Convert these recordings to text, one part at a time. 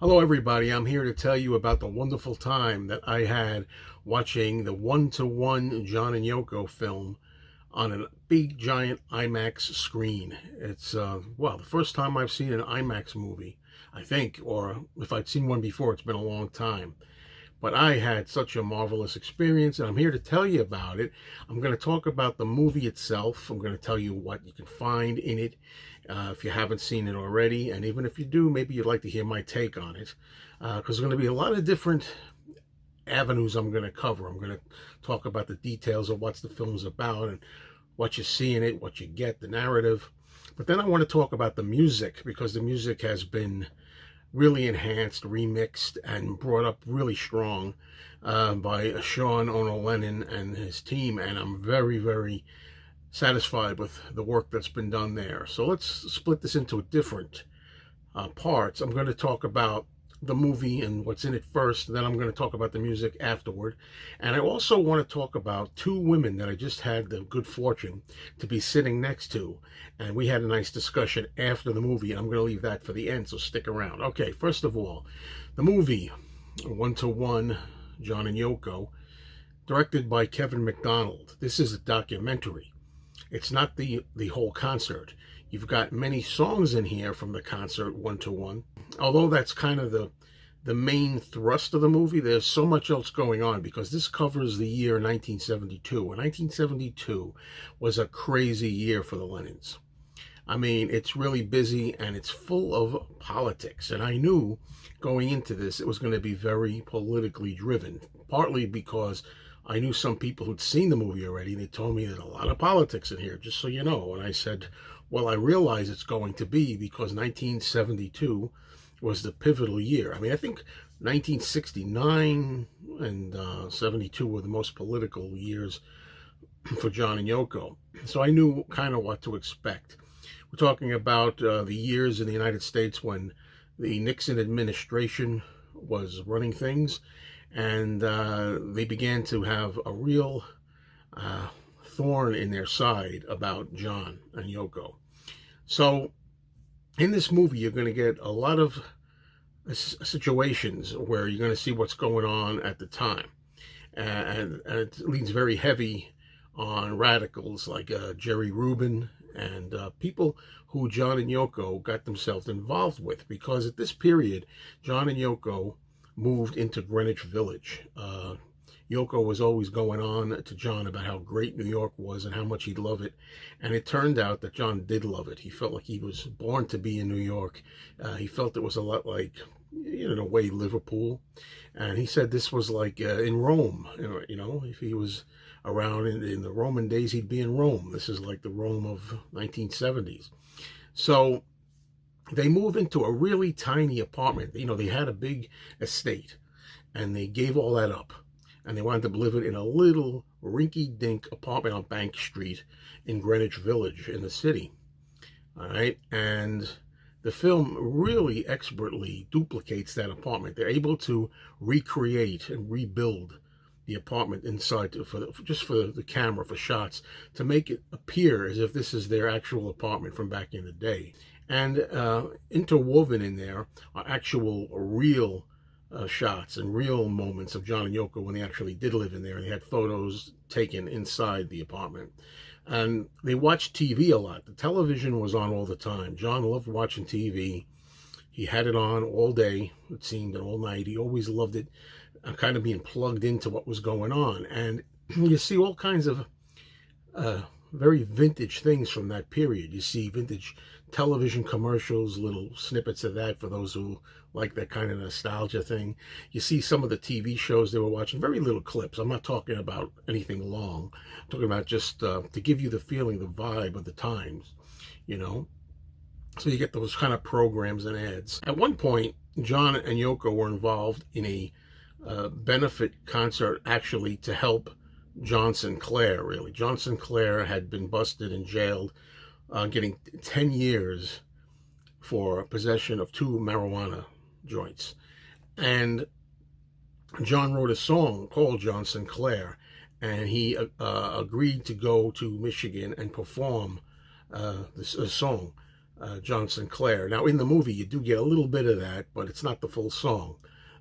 Hello, everybody. I'm here to tell you about the wonderful time that I had watching the one-to-one John and Yoko film on a big, giant IMAX screen. It's, the first time I've seen an IMAX movie, I think, or if I'd seen one before, it's been a long time. But I had such a marvelous experience, and I'm here to tell you about it. I'm going to talk about the movie itself. I'm going to tell you what you can find in it if you haven't seen it already. And even if you do, maybe you'd like to hear my take on it. Because there's going to be a lot of different avenues I'm going to cover. I'm going to talk about the details of what the film's about and what you see in it, what you get, the narrative. But then I want to talk about the music, because the music has been really enhanced, remixed, and brought up really strong by Lennon and his team, and I'm very, very satisfied with the work that's been done there. So let's split this into different parts. I'm going to talk about the movie and what's in it first, then I'm going to talk about the music afterward. And I also want to talk about two women that I just had the good fortune to be sitting next to, and we had a nice discussion after the movie, and I'm going to leave that for the end, so stick around. Okay, first of all, the movie One-to-One John and Yoko, directed by Kevin Macdonald. This is a documentary. It's not the whole concert. You've got many songs in here from the concert One-to-One. Although that's kind of the main thrust of the movie, there's so much else going on, because this covers the year 1972. And 1972 was a crazy year for the Lennons. I mean, it's really busy and it's full of politics. And I knew going into this it was going to be very politically driven, partly because I knew some people who'd seen the movie already, and they told me there's a lot of politics in here, just so you know. And I said, well, I realize it's going to be, because 1972 was the pivotal year. I mean, I think 1969 and 72 were the most political years for John and Yoko. So I knew kind of what to expect. We're talking about the years in the United States when the Nixon administration was running things, and they began to have a real thorn in their side about John and Yoko. So in this movie, you're going to get a lot of situations where you're going to see what's going on at the time. And it leans very heavy on radicals like Jerry Rubin and people who John and Yoko got themselves involved with, because at this period, John and Yoko moved into Greenwich Village. Yoko was always going on to John about how great New York was and how much he'd love it. And it turned out that John did love it. He felt like he was born to be in New York. He felt it was a lot like, in a way, Liverpool. And he said this was like in Rome. If he was around in the Roman days, he'd be in Rome. This is like the Rome of 1970s. So they move into a really tiny apartment. They had a big estate, and they gave all that up. And they wound up living in a little rinky-dink apartment on Bank Street in Greenwich Village in the city. All right, and the film really expertly duplicates that apartment. They're able to recreate and rebuild the apartment inside for the camera, for shots, to make it appear as if this is their actual apartment from back in the day. And interwoven in there are actual real shots and real moments of John and Yoko when they actually did live in there, and they had photos taken inside the apartment. And they watched TV a lot. The television was on all the time. John loved watching TV. He had it on all day, it seemed, and all night. He always loved it, kind of being plugged into what was going on. And you see all kinds of very vintage things from that period. You see vintage television commercials, little snippets of that for those who like that kind of nostalgia thing. You see some of the TV shows they were watching, very little clips. I'm not talking about anything long. I'm talking about just to give you the feeling, the vibe of the times, So you get those kind of programs and ads. At one point, John and Yoko were involved in a benefit concert, actually, to help John Sinclair, really. John Sinclair had been busted and jailed, getting 10 years for possession of 2 marijuana joints. And John wrote a song called John Sinclair, and he agreed to go to Michigan and perform this song John Sinclair. Now, in the movie, you do get a little bit of that, but it's not the full song.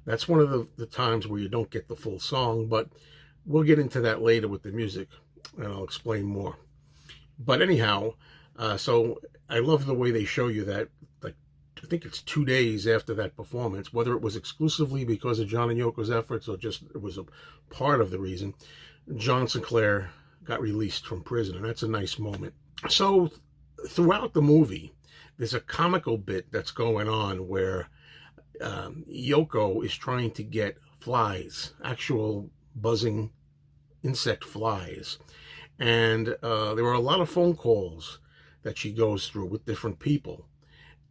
That's one of the times where you don't get the full song, but we'll get into that later with the music, and I'll explain more. But anyhow, so I love the way they show you that, like, I think it's 2 days after that performance, whether it was exclusively because of John and Yoko's efforts or just it was a part of the reason, John Sinclair got released from prison, and that's a nice moment. So throughout the movie, there's a comical bit that's going on where Yoko is trying to get flies, actual buzzing insect flies. And there are a lot of phone calls that she goes through with different people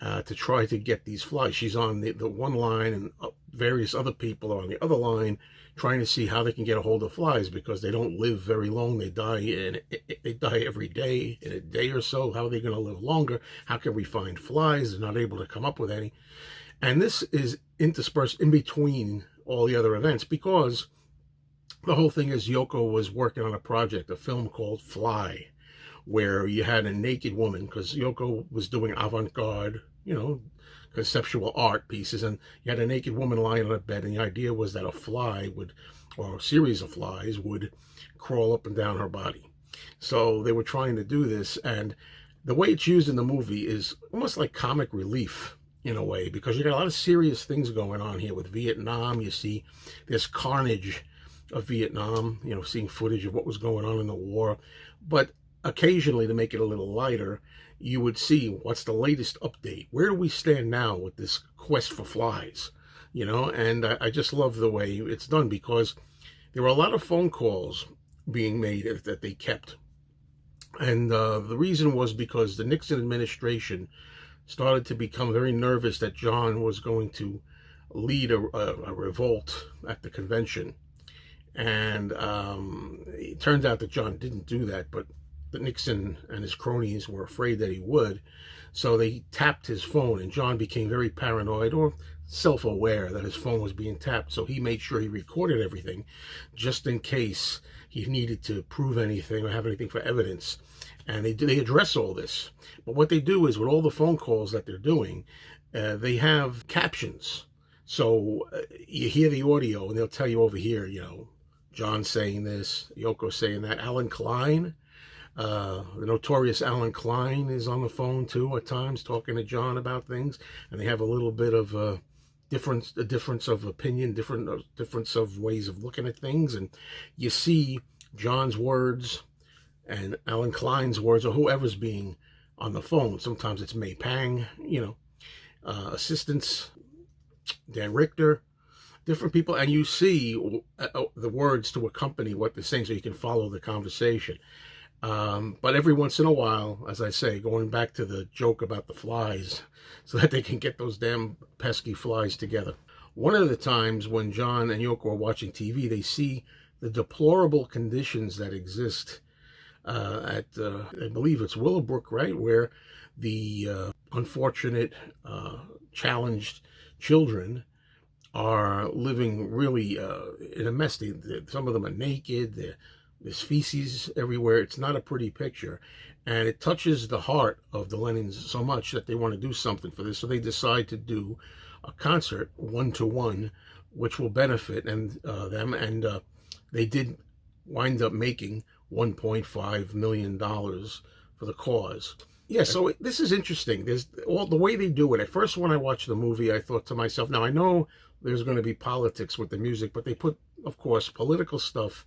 to try to get these flies. She's on the one line, and various other people are on the other line trying to see how they can get a hold of flies, because they don't live very long. They die, and they die every day, in a day or so. How are they going to live longer? How can we find flies? They're not able to come up with any. And this is interspersed in between all the other events, because the whole thing is Yoko was working on a project, a film called Fly, where you had a naked woman, because Yoko was doing avant-garde, conceptual art pieces, and you had a naked woman lying on a bed, and the idea was that a fly would, or a series of flies would crawl up and down her body. So they were trying to do this, and the way it's used in the movie is almost like comic relief in a way, because you got a lot of serious things going on here with Vietnam. You see this carnage of Vietnam, seeing footage of what was going on in the war, but occasionally, to make it a little lighter, you would see what's the latest update. Where do we stand now with this quest for flies? And I just love the way it's done, because there were a lot of phone calls being made that they kept. And the reason was because the Nixon administration started to become very nervous that John was going to lead a revolt at the convention. And it turns out that John didn't do that, but Nixon and his cronies were afraid that he would, so they tapped his phone, and John became very paranoid, or self-aware that his phone was being tapped, so he made sure he recorded everything just in case he needed to prove anything or have anything for evidence. And they address all this, but what they do is, with all the phone calls that they're doing, they have captions, so you hear the audio and they'll tell you over here, John saying this, Yoko saying that. Alan Klein, the notorious Alan Klein, is on the phone too at times, talking to John about things, and they have a little bit of a difference of opinion, difference of ways of looking at things, and you see John's words and Alan Klein's words, or whoever's being on the phone. Sometimes it's May Pang, assistants, Dan Richter, different people, and you see the words to accompany what they're saying, so you can follow the conversation. But every once in a while, as I say, going back to the joke about the flies, so that they can get those damn pesky flies together. One of the times when John and Yoko are watching TV, they see the deplorable conditions that exist at, I believe it's Willowbrook, right, where the unfortunate, challenged children are living really in a mess. Some of them are naked. There's feces everywhere. It's not a pretty picture. And it touches the heart of the Lennons so much that they want to do something for this. So they decide to do a concert, 1-to-1, which will benefit them. And they did wind up making $1.5 million for the cause. Yeah, so this is interesting. There's all the way they do it. At first, when I watched the movie, I thought to myself, now I know there's going to be politics with the music, but they put, of course, political stuff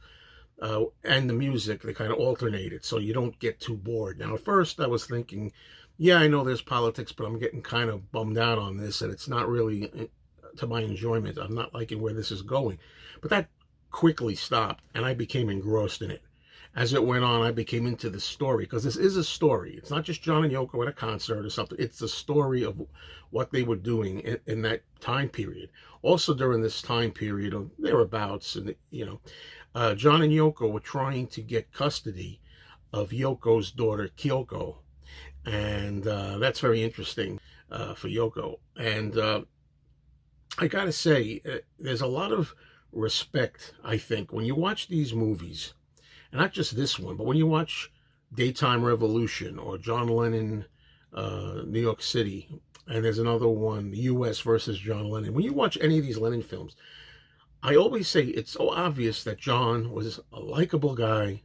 and the music, they kind of alternate it so you don't get too bored. Now, at first I was thinking, yeah, I know there's politics, but I'm getting kind of bummed out on this, and it's not really to my enjoyment. I'm not liking where this is going. But that quickly stopped, and I became engrossed in it. As it went on, I became into the story, because this is a story. It's not just John and Yoko at a concert or something. It's the story of what they were doing in that time period. Also during this time period of thereabouts, and John and Yoko were trying to get custody of Yoko's daughter, Kyoko. And that's very interesting for Yoko. And I gotta say, there's a lot of respect, I think, when you watch these movies, and not just this one, but when you watch Daytime Revolution or John Lennon, New York City, and there's another one, U.S. versus John Lennon. When you watch any of these Lennon films, I always say it's so obvious that John was a likable guy,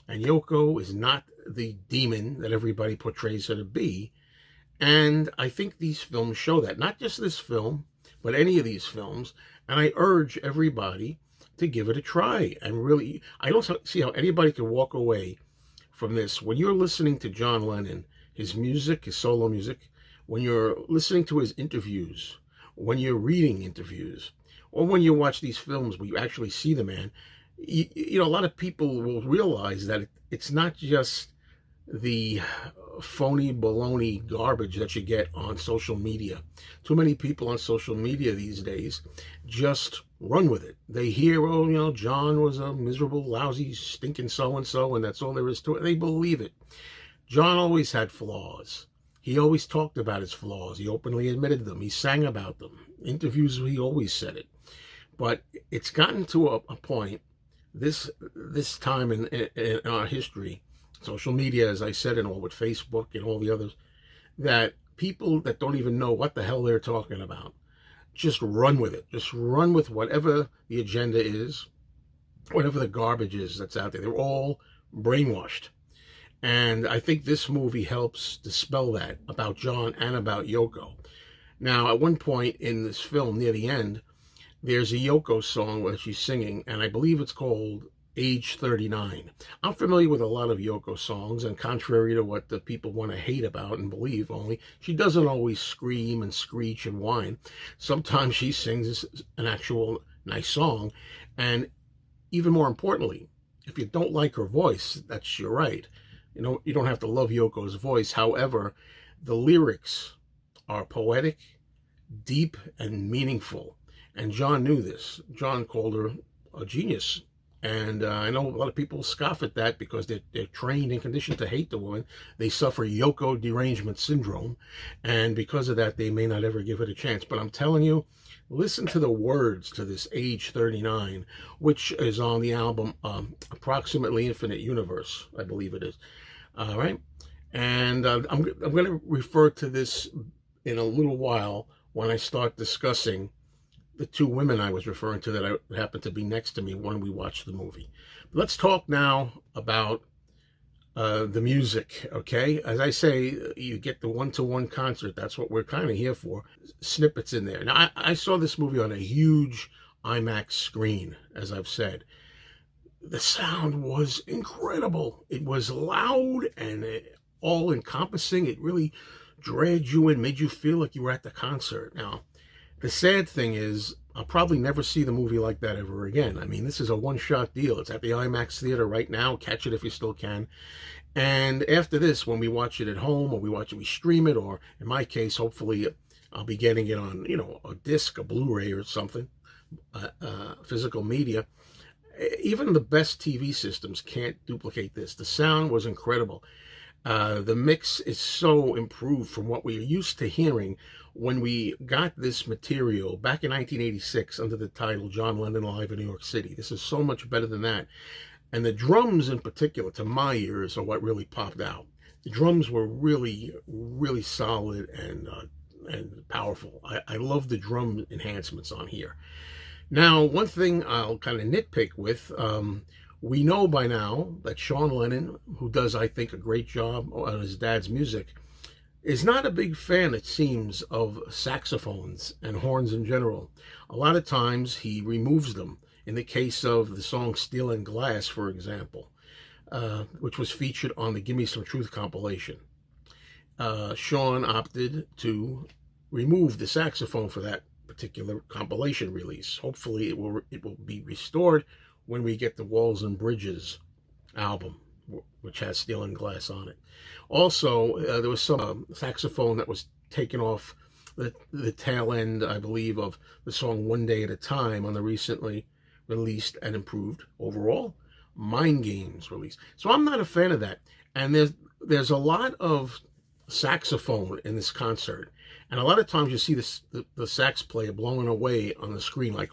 and Yoko is not the demon that everybody portrays her to be. And I think these films show that. Not just this film, but any of these films. And I urge everybody to give it a try. And really, I don't see how anybody can walk away from this. When you're listening to John Lennon, his music, his solo music, when you're listening to his interviews, when you're reading interviews, or when you watch these films where you actually see the man, you know, a lot of people will realize that it's not just the phony baloney garbage that you get on social media. Too many people on social media these days just run with it. They hear, oh, you know, John was a miserable, lousy, stinking so-and-so, and that's all there is to it. They believe it. John always had flaws. He always talked about his flaws. He openly admitted them. He sang about them. Interviews, he always said it. But it's gotten to a point, this time in our history, social media, as I said, and all with Facebook and all the others, that people that don't even know what the hell they're talking about just run with it. Just run with whatever the agenda is, whatever the garbage is that's out there. They're all brainwashed. And I think this movie helps dispel that about John and about Yoko. Now, at one point in this film, near the end, there's a Yoko song where she's singing, and I believe it's called Age 39. I'm familiar with a lot of Yoko songs, and contrary to what the people want to hate about and believe only, she doesn't always scream and screech and whine. Sometimes she sings an actual nice song, and even more importantly, if you don't like her voice, that's your right. You know, you don't have to love Yoko's voice. However, the lyrics are poetic, deep, and meaningful. And John knew this. John called her a genius. And I know a lot of people scoff at that because they're trained and conditioned to hate the woman. They suffer Yoko derangement syndrome. And because of that, they may not ever give it a chance. But I'm telling you, listen to the words to this Age 39, which is on the album Approximately Infinite Universe, I believe it is. All right. And I'm going to refer to this in a little while when I start discussing the two women I was referring to that happened to be next to me when we watched the movie. But let's talk now about the music, okay? As I say, you get the one-to-one concert. That's what we're kind of here for. Snippets in there. Now, I saw this movie on a huge IMAX screen, as I've said. The sound was incredible. It was loud and all-encompassing. It really dragged you in, made you feel like you were at the concert. Now, the sad thing is, I'll probably never see the movie like that ever again. I mean, this is a one-shot deal. It's at the IMAX theater right now. Catch it if you still can. And after this, when we watch it at home, or we stream it, or in my case, hopefully I'll be getting it on, you know, a disc, a Blu-ray or something, physical media. Even the best TV systems can't duplicate this. The sound was incredible. The mix is so improved from what we are used to hearing when we got this material back in 1986 under the title John Lennon Live in New York City. This is so much better than that. And the drums in particular, to my ears, are what really popped out. The drums were really, really solid and powerful. I love the drum enhancements on here. Now, one thing I'll kind of nitpick with, we know by now that Sean Lennon, who does, I think, a great job on his dad's music, is not a big fan, it seems, of saxophones and horns in general. A lot of times he removes them. In the case of the song Steel and Glass, for example, which was featured on the Give Me Some Truth compilation. Sean opted to remove the saxophone for that particular compilation release. Hopefully it will be restored when we get the Walls and Bridges album, which has Steel and Glass on it. Also, there was some saxophone that was taken off the tail end, I believe, of the song One Day at a Time on the recently released and improved overall Mind Games release. So I'm not a fan of that. And there's a lot of saxophone in this concert. And a lot of times you see the sax player blowing away on the screen, like,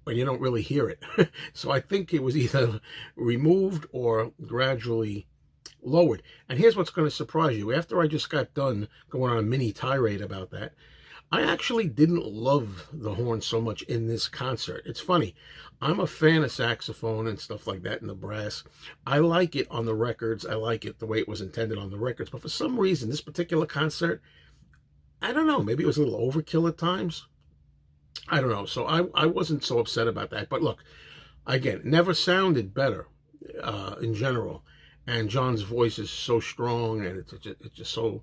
when you don't really hear it. So I think it was either removed or gradually lowered. And here's what's going to surprise you. After I just got done going on a mini tirade about that, I actually didn't love the horn so much in this concert. It's funny. I'm a fan of saxophone and stuff like that and the brass. I like it on the records. I like it the way it was intended on the records. But for some reason, this particular concert, I don't know. Maybe it was a little overkill at times. I don't know. So I wasn't so upset about that. But look, again, it never sounded better in general. And John's voice is so strong and it's just so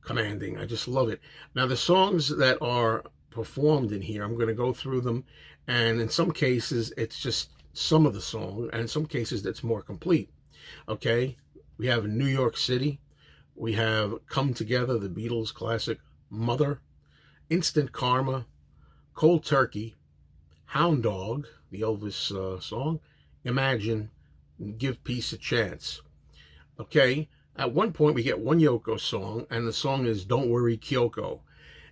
commanding. I just love it. Now, the songs that are performed in here, I'm going to go through them. And in some cases, it's just some of the song. And in some cases, it's more complete. Okay? We have New York City. We have Come Together, the Beatles classic. Mother. Instant Karma. Cold Turkey. Hound Dog, the Elvis song. Imagine. Give Peace a Chance. Okay? At one point, we get one Yoko song, and the song is Don't Worry, Kyoko.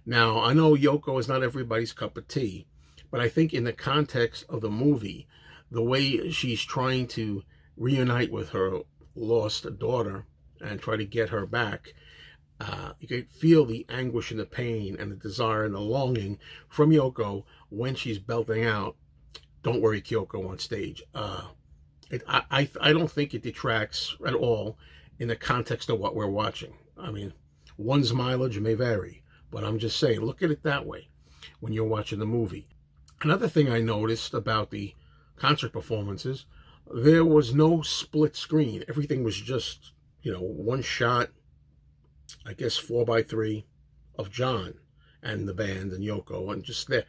Now, I know Yoko is not everybody's cup of tea, but I think in the context of the movie, the way she's trying to reunite with her lost daughter and try to get her back, you can feel the anguish and the pain and the desire and the longing from Yoko when she's belting out Don't Worry, Kyoko on stage. I don't think it detracts at all in the context of what we're watching. I mean, one's mileage may vary, but I'm just saying, look at it that way when you're watching the movie. Another thing I noticed about the concert performances, there was no split screen. Everything was just, one shot, I guess 4:3 of John and the band and Yoko and just there.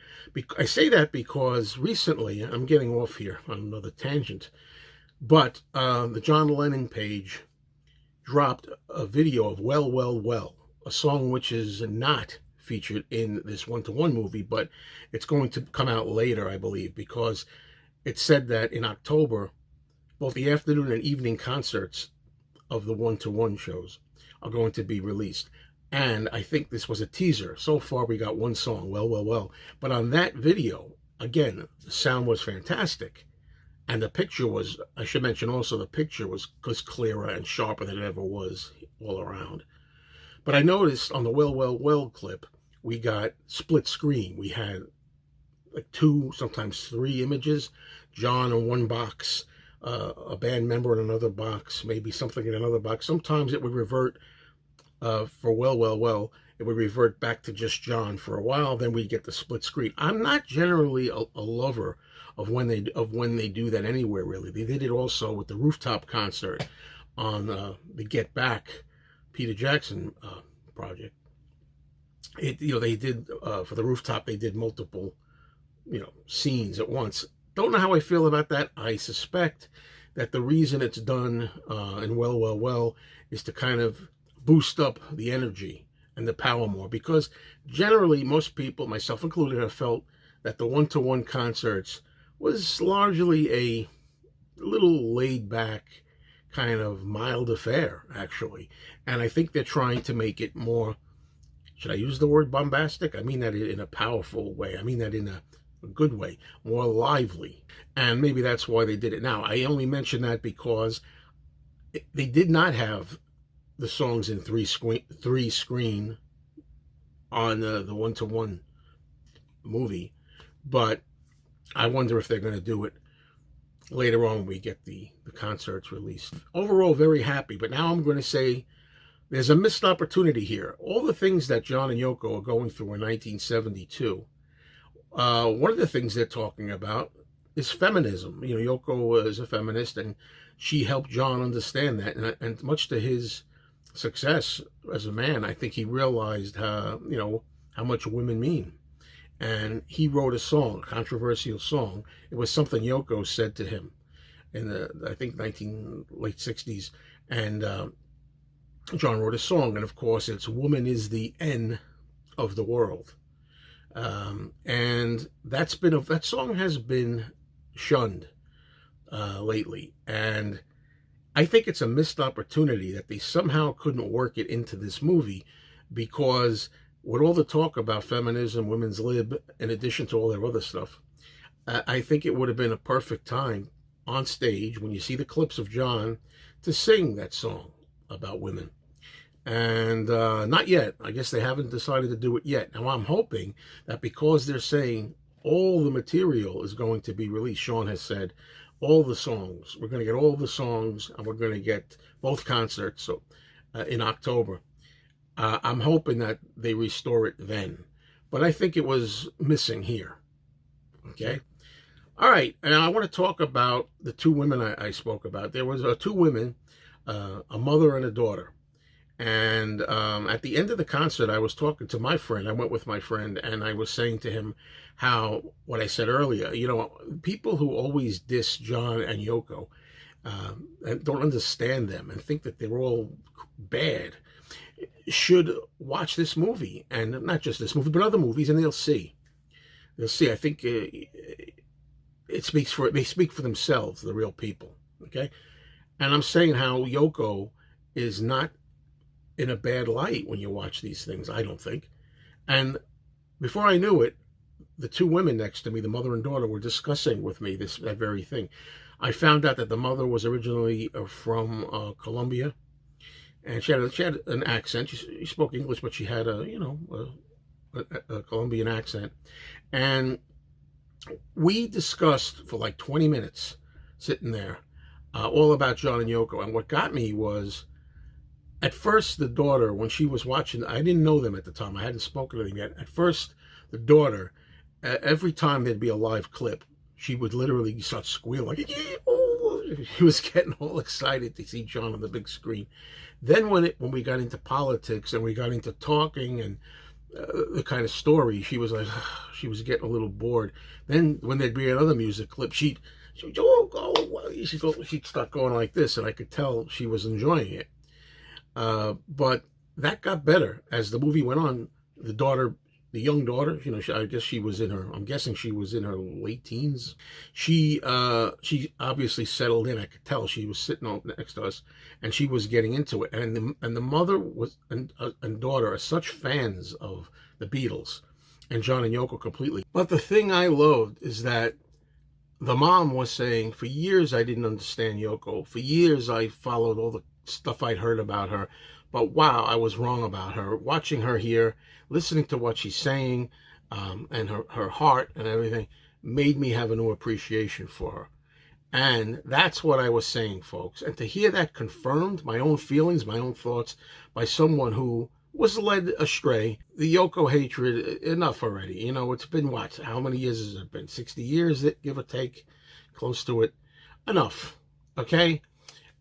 I say that because recently, I'm getting off here on another tangent, but the John Lennon page dropped a video of Well, Well, Well, a song which is not featured in this one-to-one movie, but it's going to come out later, I believe, because it said that in October, both the afternoon and evening concerts of the one-to-one shows are going to be released. And I think this was a teaser. So far, we got one song, Well, Well, Well. But on that video, again, the sound was fantastic. And the picture was, I should mention also, the picture was clearer and sharper than it ever was all around. But I noticed on the Well, Well, Well clip, we got split screen. We had like 2, sometimes 3 images. John in one box, a band member in another box, maybe something in another box. Sometimes it would revert, for Well, Well, Well, it would revert back to just John for a while. Then we get the split screen. I'm not generally a lover of when they do that anywhere, really. They did it also with the Rooftop concert on the Get Back Peter Jackson project. They did for the Rooftop, they did multiple scenes at once. Don't know how I feel about that. I suspect that the reason it's done in Well, Well, Well is to kind of boost up the energy and the power more, because generally most people, myself included, have felt that the one-to-one concerts was largely a little laid-back, kind of mild affair, actually. And I think they're trying to make it more, should I use the word bombastic? I mean that in a powerful way. I mean that in a good way, more lively. And maybe that's why they did it. Now, I only mention that because they did not have the songs in three screen on the one-to-one movie, but I wonder if they're going to do it later on when we get the concerts released. Overall, very happy, but now I'm going to say there's a missed opportunity here. All the things that John and Yoko are going through in 1972, one of the things they're talking about is feminism. Yoko is a feminist, and she helped John understand that, and much to his success as a man, I think he realized how much women mean. And he wrote a song, a controversial song. It was something Yoko said to him in the, I think, late 60s. And John wrote a song, and of course it's "Woman is the N of the world." And that song has been shunned lately. And I think it's a missed opportunity that they somehow couldn't work it into this movie, because with all the talk about feminism, women's lib, in addition to all their other stuff, I think it would have been a perfect time on stage, when you see the clips of John, to sing that song. about women. And not yet. I guess they haven't decided to do it yet. Now, I'm hoping that because they're saying all the material is going to be released, Sean has said, all the songs. We're going to get all the songs, and we're going to get both concerts in October. I'm hoping that they restore it then. But I think it was missing here. Okay? All right. And I want to talk about the two women I spoke about. There was two women, a mother and a daughter. And at the end of the concert, I was talking to my friend. I went with my friend, and I was saying to him how, what I said earlier, people who always diss John and Yoko and don't understand them and think that they're all bad should watch this movie. And not just this movie, but other movies, and they'll see. They'll see. I think they speak for themselves, the real people. Okay? And I'm saying how Yoko is not in a bad light when you watch these things, I don't think. And before I knew it, the two women next to me, the mother and daughter, were discussing with me that very thing. I found out that the mother was originally from Colombia, and she had an accent. She spoke English, but she had a Colombian accent. And we discussed for like 20 minutes sitting there all about John and Yoko. And what got me was, at first, the daughter, when she was watching, I didn't know them at the time. I hadn't spoken to them yet. At first, the daughter, every time there'd be a live clip, she would literally start squealing. She was getting all excited to see John on the big screen. Then when we got into politics and we got into talking and the kind of story, she was like, she was getting a little bored. Then when there'd be another music clip, she'd start going like this, and I could tell she was enjoying it. But that got better as the movie went on. The young daughter, I guess she was I'm guessing she was in her late teens. She obviously settled in. I could tell she was sitting next to us, and she was getting into it. And the mother and daughter are such fans of the Beatles and John and Yoko completely. But the thing I loved is that the mom was saying, for years I didn't understand Yoko. For years I followed all the stuff I'd heard about her, but wow, I was wrong about her. Watching her here, listening to what she's saying, and her heart and everything made me have a new appreciation for her. And that's what I was saying, folks. And to hear that confirmed, my own feelings, my own thoughts, by someone who was led astray, the Yoko hatred, enough already. It's been what? How many years has it been? 60 years, give or take, close to it. Enough, okay?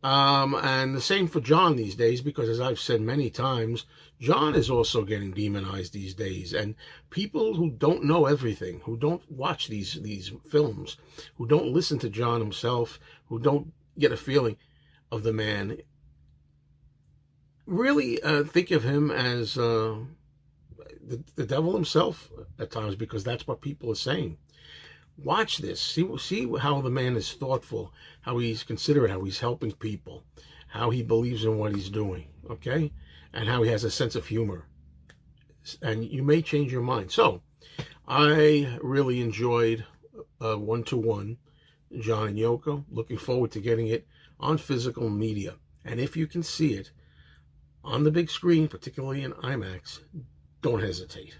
And the same for John these days, because as I've said many times, John is also getting demonized these days. And people who don't know everything, who don't watch these films, who don't listen to John himself, who don't get a feeling of the man, really think of him as the devil himself at times, because that's what people are saying. Watch this. See how the man is thoughtful, how he's considerate, how he's helping people, how he believes in what he's doing, okay? And how he has a sense of humor. And you may change your mind. So, I really enjoyed 1-to-1 John and Yoko. Looking forward to getting it on physical media. And if you can see it on the big screen, particularly in IMAX, don't hesitate.